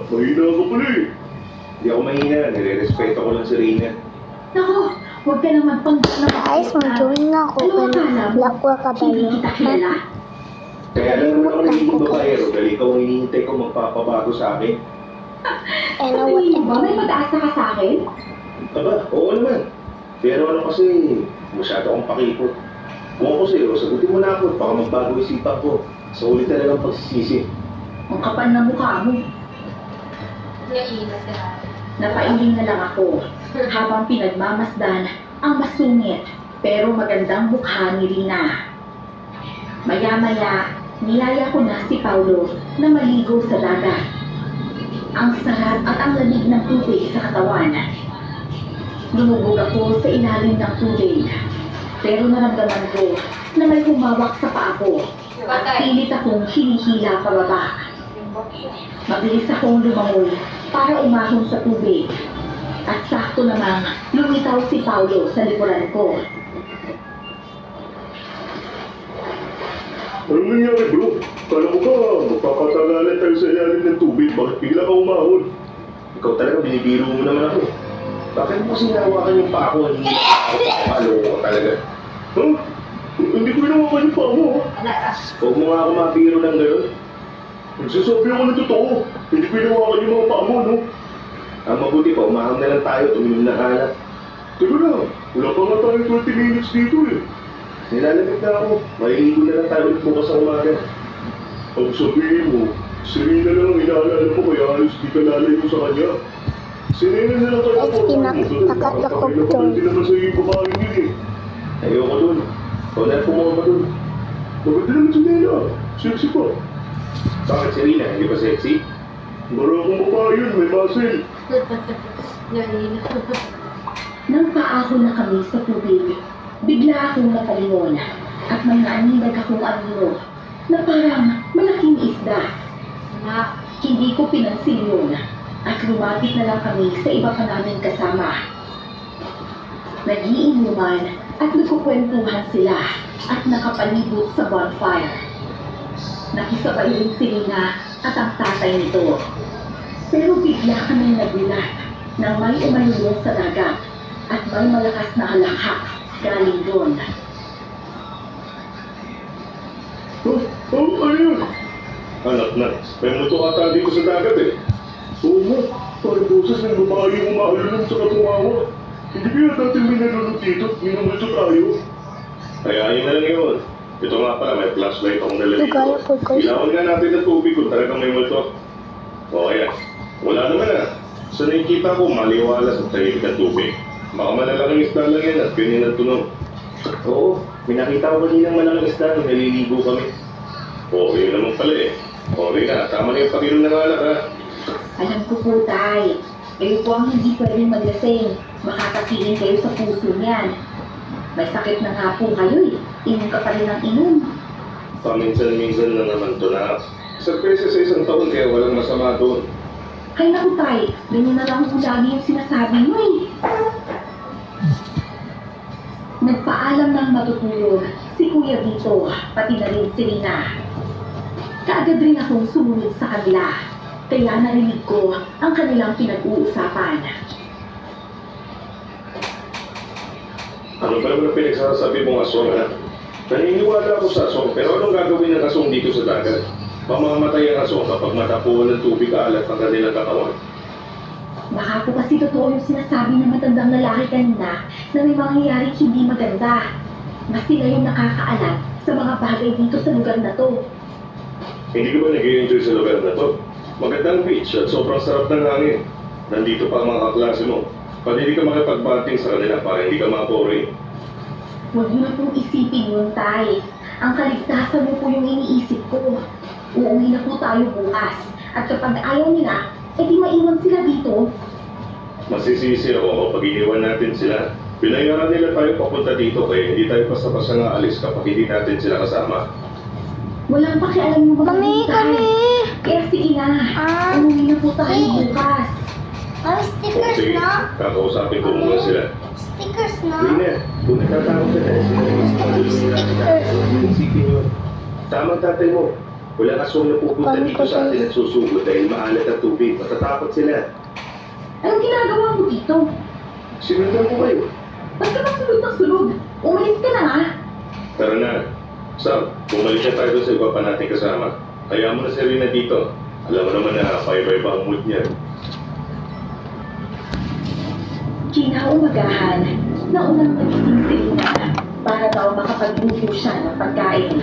Mahina ka pala eh. Hindi ako mahina. Nire-respeto ko lang si Reyna. Naku, huwag ka naman panggap na Guys, mag-join nga ako. Black ko ka ba Hindi yun? kita kilala. Kaya lang naman ako nagiging babae. Dahil ikaw ang hinihintay ko magpapabago sa akin. And Sa tingin mo ba may pag-asa ka sa akin? Aba, oo naman. Pero ano kasi, masyado akong pakipot. Kung ako sa'yo, sagutin mo na ako. Baka magbago isipan ko. Sa ulit talagang pagsisisi. Ang kapal na mukha mo. Napailing na lang ako habang pinagmamasdan ang masungit pero magandang mukha ni Rina. Maya-maya, niyaya ko na si Paulo na maligo sa dagat. Ang sarap at ang lamig ng tubig sa katawan. Lumubog ako sa ilalim ng tubig pero naramdaman ko na may humawak sa paa ko. Pilit akong hinihila pababa. Mabilis akong lumangoy para umahon sa tubig. At sakto namang lumitaw si Paulo sa likuran ko. Anong nangyari bro? Kala mo ba, magpapatagalan tayo sa ilalim ng tubig. Bakit bigla ka umahon? Ikaw talaga, binibiro mo naman ako. Bakit mo sinawakan yung paa ko? Hindi ako ko talaga. Huh? Hindi ko hinawakan yung paa mo. Huwag mo nga ako mabiro ng gano'n. Nagsasabi ako ng totoo. Hindi ko hinawakan yung mga paa mo, no? Ang mabuti pa, umaham na lang tayo, tuminom na hanap. Teka na, wala pa nga tayo 20 minutes dito eh. Nilalamig na ako. Maliligo na lang tayo ulit bukas sa umaga. Ang sabihin mo, si Rina lang ang inaalala mo kaya halos di ka lalayo sa kanya. Si Rina na lang tayo Guys, pinakatakot ako doon. Hindi naman sa iyo babae din eh. Ayoko dun. Ikaw na pumama dun. Maganda naman si Rina. Sexy pa. Bakit si Rina? Hindi ba sexy? Maraming babae yun, may muscle. Nang paahon na kami sa tubig, bigla akong nakalingon at may nanindag akong anino na parang malaking isda. Hindi ko pinansin yun at lumapit na lang kami sa iba pa namin kasama. Nagiinuman at nagkukwentuhan sila at nakapalibot sa bonfire. Nakisabay rin si Rina at ang tatay nito. Pero bigla kami nagulat na may umalulong sa dagat at may malakas na halakhak galing doon. Ano yun? Anak na, may multo ata dito sa dagat eh. Oo nga, parang boses ng babae yung umahalulong sa katungawa. Hindi kaya natin may nalulog dito, minumulto tayo. Kaya yun na lang yun. Ito nga pala, may flashlight akong dala dito. Lugay po, guys. Ilawan nga natin ng tubig kung talagang may multo. O kaya, wala naman na. Sa nakikita ko, maliwala sa tahimik ng tubig. Baka malalaking isda lang yan at ganyan ang tunog. Oo, may nakita ko kaninang malaking isda nung naliligo kami. Oo, yun naman pala eh. Okay na, tama na yung pag-inom ng alak ha. Alam ko po, tay. Kayo po ang hindi pwedeng maglasing. Makakatingin kayo sa puso niyan. May sakit na nga po kayo eh. Inom ka pa rin ng inom. Paminsan-minsan na naman to na. Isang beses sa isang taon kaya walang masama doon. Ay naku, tay. Ganyan na lang po lagi yung sinasabi mo eh. Nagpaalam ng matutulog si Kuya Vito, pati na rin si Rina. Kaagad rin akong sumunod sa kanila, kaya narinig ko ang kanilang pinag-uusapan. Ano ba naman ang pinagsasabi mong aswang ha? Naniniwala ako sa aswang, pero anong gagawin ng aswang dito sa dagat? Mamamatay ang aswang kapag matapuan ng tubig alat ang kanilang katawan. Baka po kasi totoo yung sinasabi ng matandang lalaki kanina na may mangyayaring hindi maganda. Mas sila yung nakakaalam sa mga bagay dito sa lugar na to. Hindi ka ba nag-i-enjoy sa lugar na to? Magandang beach at sobrang sarap ng hangin. Nandito pa ang mga kaklase mo. Pwede hindi ka makipag-banting sa kanila para hindi ka mapore. Huwag niyo na pong isipin yun, tay. Ang kaligtasan mo po yung iniisip ko. Uuwi na po tayo bukas. At kapag ayaw nila, edi maiwan sila dito. Masisisi ako kapag iniwan natin sila. Pinayaran nila tayo papunta dito kaya hindi tayo basta-basta nga alis kapag hindi natin sila kasama. Walang pakialam yung mga Kami, tay. kami. Kaya sige na. Ah. Umuwi na po tayo bukas. May stickers Sige, na? kakausapin ko muna sila. Stickers na? Hindi na, kung nagtatakot ka na, sila yung Stickers. isipin yun. Tama tatay mo. Walang aswang na pupunta Paano dito ko sa atin guys? at susugod dahil maalat ang tubig. Matatakot sila. Anong ginagawa mo dito? Sinundan ko kayo. Ba't ka ba sunod ng sunod? Umalis ka na nga. Tara na. Sam, bumalik na tayo doon sa iba pa nating kasama. Kaya mo na si Rina dito. Alam mo naman na paiba-iba ang mood niya. Kinaumagahan, naunang nagising si Rina para daw makapagluto siya ng pagkain.